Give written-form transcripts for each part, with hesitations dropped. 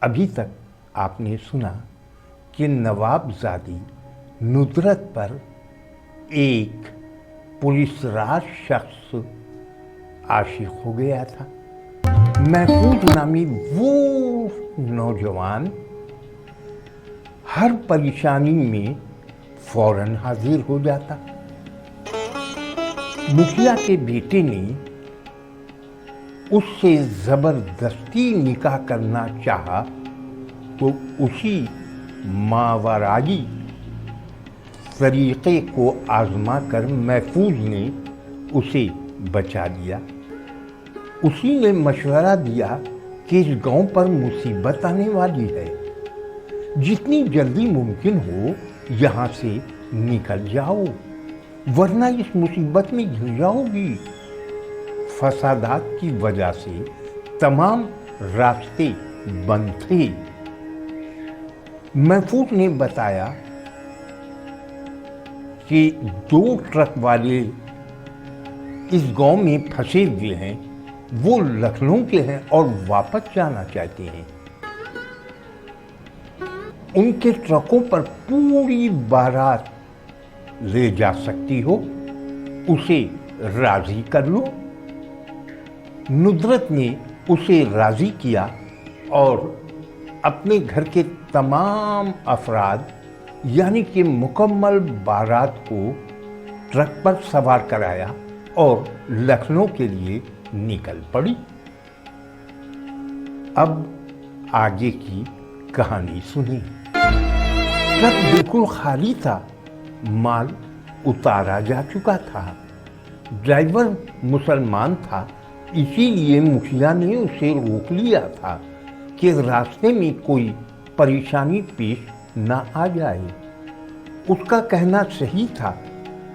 अभी तक आपने सुना कि नवाबजादी नुसरत पर एक पुलिसराज शख्स आशिक हो गया था। महफूज नामी वो नौजवान हर परेशानी में फौरन हाजिर हो जाता। मुखिया के बेटे ने उससे जबरदस्ती निकाह करना चाहा तो उसी मावराई तरीक़े को आजमा कर महफूज ने उसे बचा लिया। उसी ने मशवरा दिया कि इस गांव पर मुसीबत आने वाली है, जितनी जल्दी मुमकिन हो यहाँ से निकल जाओ वरना इस मुसीबत में घिर जाओगी। फसादात की वजह से तमाम रास्ते बंद थे। महफूज ने बताया कि 2 ट्रक वाले इस गांव में फंसे हुए हैं, वो लखनऊ के हैं और वापस जाना चाहते हैं। उनके ट्रकों पर पूरी बारात ले जा सकती हो, उसे राजी कर लो। नुसरत ने उसे राजी किया और अपने घर के तमाम अफराद यानी कि मुकम्मल बारात को ट्रक पर सवार कराया और लखनऊ के लिए निकल पड़ी। अब आगे की कहानी सुनिए। ट्रक बिल्कुल खाली था, माल उतारा जा चुका था। ड्राइवर मुसलमान था, इसीलिए मुखिया ने उसे रोक लिया था कि रास्ते में कोई परेशानी पेश न आ जाए। उसका कहना सही था,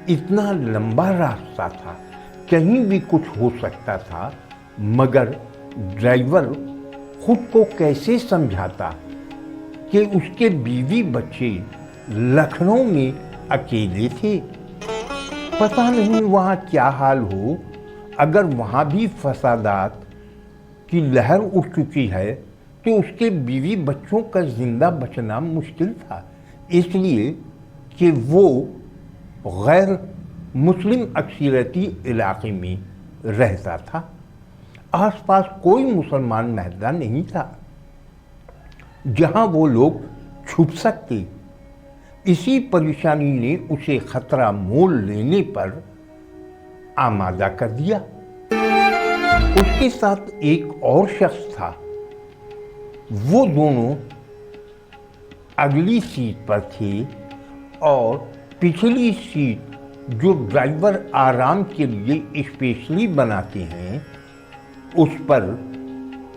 इतना लंबा रास्ता था, कहीं भी कुछ हो सकता था, मगर ड्राइवर खुद को कैसे समझाता कि उसके बीवी बच्चे लखनऊ में अकेले थे। पता नहीं वहाँ क्या हाल हो, अगर वहाँ भी फसादात की लहर उठ चुकी है तो उसके बीवी बच्चों का जिंदा बचना मुश्किल था, इसलिए कि वो गैर मुस्लिम अक्सरियती इलाके में रहता था। आसपास कोई मुसलमान महल्ला नहीं था जहाँ वो लोग छुप सकते। इसी परेशानी ने उसे खतरा मोल लेने पर आमादा कर दिया। उसके साथ एक और शख्स था। वो दोनों अगली सीट पर थे और पिछली सीट जो ड्राइवर आराम के लिए स्पेशली बनाते हैं, उस पर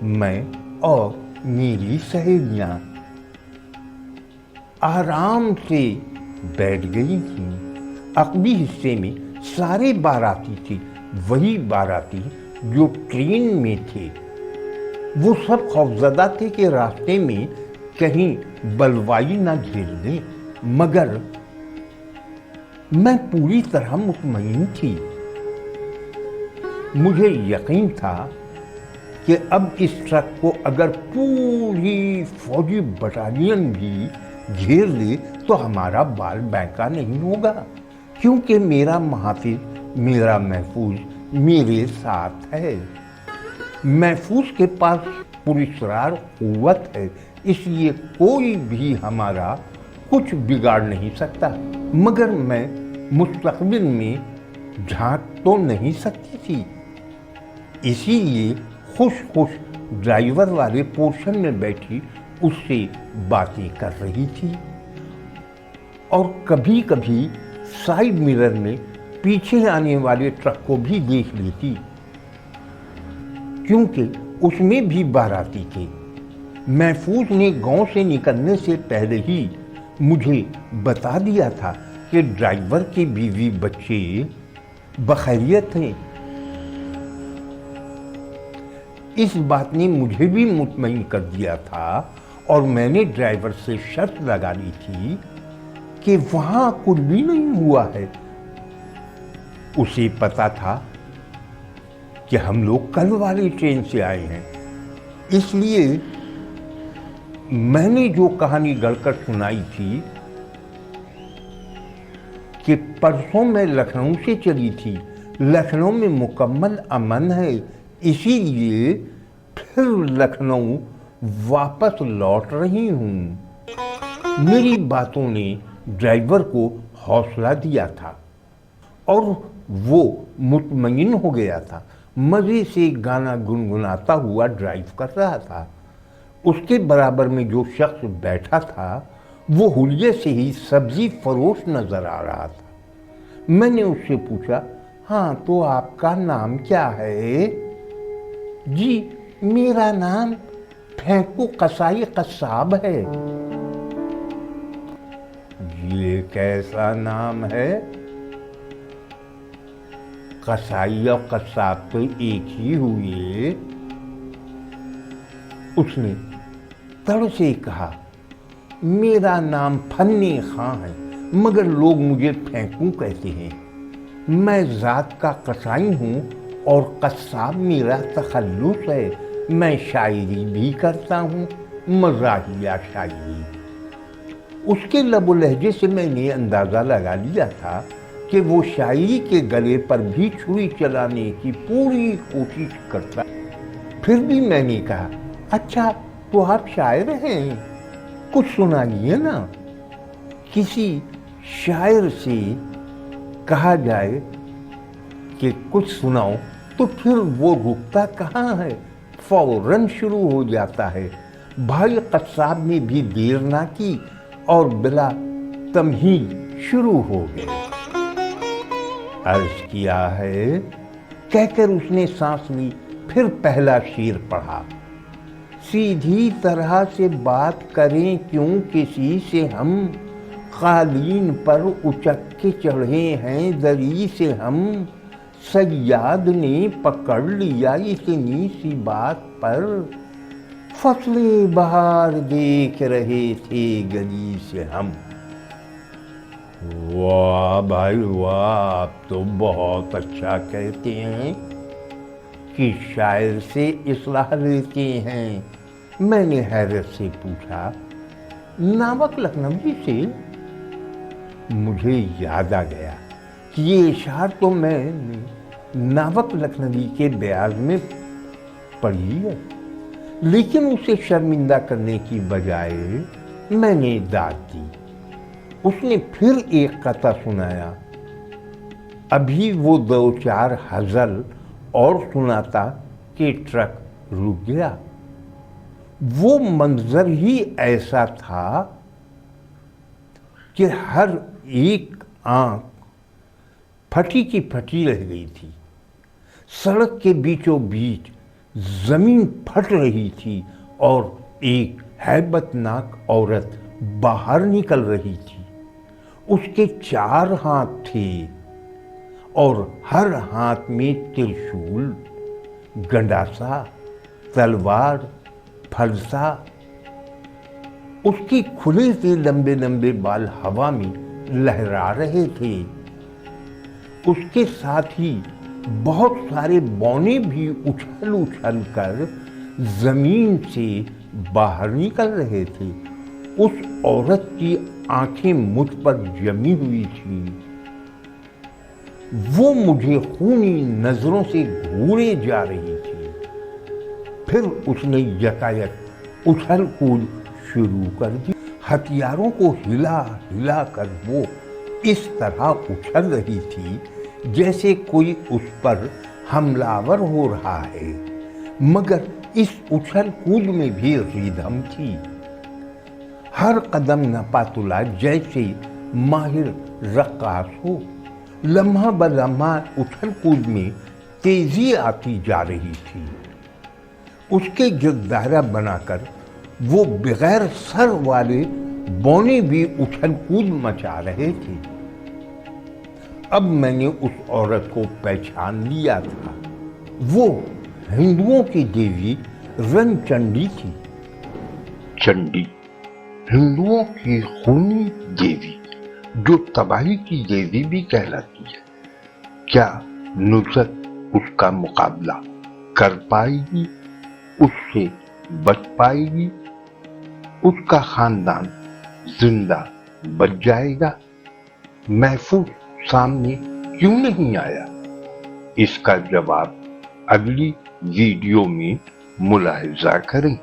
मैं और मेरी सहेलियां आराम से बैठ गई थीं। अगली हिस्से में सारे बाराती थे, वही बाराती जो ट्रेन में थे। वो सब खौफजदा थे कि रास्ते में कहीं बलवाई ना घेर ले, मगर मैं पूरी तरह मुतमईन थी। मुझे यकीन था कि अब इस ट्रक को अगर पूरी फौजी बटालियन भी घेर ले तो हमारा बाल बैंका नहीं होगा, क्योंकि मेरा मुहाफिज, मेरा महफूज मेरे साथ है। महफूज के पास पुरस्कार कुव्वत है, इसलिए कोई भी हमारा कुछ बिगाड़ नहीं सकता। मगर मैं मुस्तकबिल में झांक तो नहीं सकती थी, इसीलिए खुश खुश ड्राइवर वाले पोर्शन में बैठी उससे बातें कर रही थी और कभी कभी साइड मिरर में पीछे आने वाले ट्रक को भी देख लेती, क्योंकि उसमें भी बाराती थे। महफूज ने गांव से निकलने से पहले ही मुझे बता दिया था कि ड्राइवर के बीवी बच्चे बखैरियत हैं। इस बात ने मुझे भी मुतमईन कर दिया था और मैंने ड्राइवर से शर्त लगा ली थी कि वहां कुछ भी नहीं हुआ है। उसे पता था कि हम लोग कल वाली ट्रेन से आए हैं, इसलिए मैंने जो कहानी गढ़कर सुनाई थी कि परसों मैं लखनऊ से चली थी, लखनऊ में मुकम्मल अमन है, इसीलिए फिर लखनऊ वापस लौट रही हूँ। मेरी बातों ने ड्राइवर को हौसला दिया था और वो मुतमईन हो गया था। मज़े से गाना गुनगुनाता हुआ ड्राइव कर रहा था। उसके बराबर में जो शख्स बैठा था वो हुलिये से ही सब्जी फरोश नजर आ रहा था। मैंने उससे पूछा, हाँ तो आपका नाम क्या है? जी मेरा नाम फेंकू कसाई कसाब है। ये कैसा नाम है? कसाई और कसाब तो एक ही हुए। उसने तड़ से कहा, मेरा नाम फन्ने खां है, मगर लोग मुझे फेंकू कहते हैं। मैं ज़ात का कसाई हूँ और कसाब मेरा तखल्लुस है। मैं शायरी भी करता हूँ, मज़ाहिया शायरी। उसके लबो लहजे से मैंने अंदाज़ा लगा लिया था कि वो शायरी के गले पर भी छुरी चलाने की पूरी कोशिश करता। फिर भी मैंने कहा, अच्छा तो आप शायर हैं, कुछ सुनाइए ना। किसी शायर से कहा जाए कि कुछ सुनाओ तो फिर वो रुकता कहाँ है, फौरन शुरू हो जाता है। भाई कसाब ने भी देर ना की और बिला तमहीद शुरू हो गए। अर्ज किया है कहकर उसने सांस ली, फिर पहला शेर पढ़ा। सीधी तरह से बात करें क्यों किसी से हम, कालीन पर उचक के चढ़े हैं दरी से हम। सयाद ने पकड़ लिया इतनी सी बात पर, फसले बहार देख रहे थे गली से हम। वाह भाई वाह, आप तो बहुत अच्छा कहते हैं कि शायर से इस्लाह लेते हैं। मैंने हैरत से पूछा, नावक लखनवी से? मुझे याद आ गया कि ये इशार तो मैंने नावक लखनवी के बयाज में पढ़ी है, लेकिन उसे शर्मिंदा करने की बजाय मैंने दाद दी। उसने फिर एक कथा सुनाया। अभी वो दो चार हज़ल और सुनाता कि ट्रक रुक गया। वो मंजर ही ऐसा था कि हर एक आंख फटी की फटी रह गई थी। सड़क के बीचों बीच जमीन फट रही थी और एक हैबतनाक औरत बाहर निकल रही थी। उसके 4 हाथ थे और हर हाथ में त्रिशूल, गंडासा, तलवार, फलसा। उसके खुले से लंबे लंबे बाल हवा में लहरा रहे थे। उसके साथ ही बहुत सारे बौने भी उछल उछल कर जमीन से बाहर निकल रहे थे। उस औरत की आंखें मुझ पर जमी हुई थी। वो मुझे खूनी नजरों से घूरे जा रही थी। फिर उसने यकायक उछल कूद शुरू कर दी। हथियारों को हिला हिला कर वो इस तरह उछल रही थी जैसे कोई उस पर हमलावर हो रहा है, मगर इस उछल कूद में भी रिदम थी। हर कदम नपातुला जैसे माहिर रक्कास हो। लम्हा ब लम्हा उछल कूद में तेजी आती जा रही थी। उसके गिर्द दायरा बनाकर वो बगैर सर वाले बौने भी उछल कूद मचा रहे थे। अब मैंने उस औरत को पहचान लिया था। वो हिंदुओं की देवी रणचंडी थी। चंडी हिंदुओं की खूनी देवी, जो तबाही की देवी भी कहलाती है। क्या नुसरत उसका मुकाबला कर पाएगी? उससे बच पाएगी? اس کا خاندان زندہ بچ جائے گا؟ محفوظ سامنے کیوں نہیں آیا؟ اس کا جواب اگلی ویڈیو میں ملاحظہ کریں۔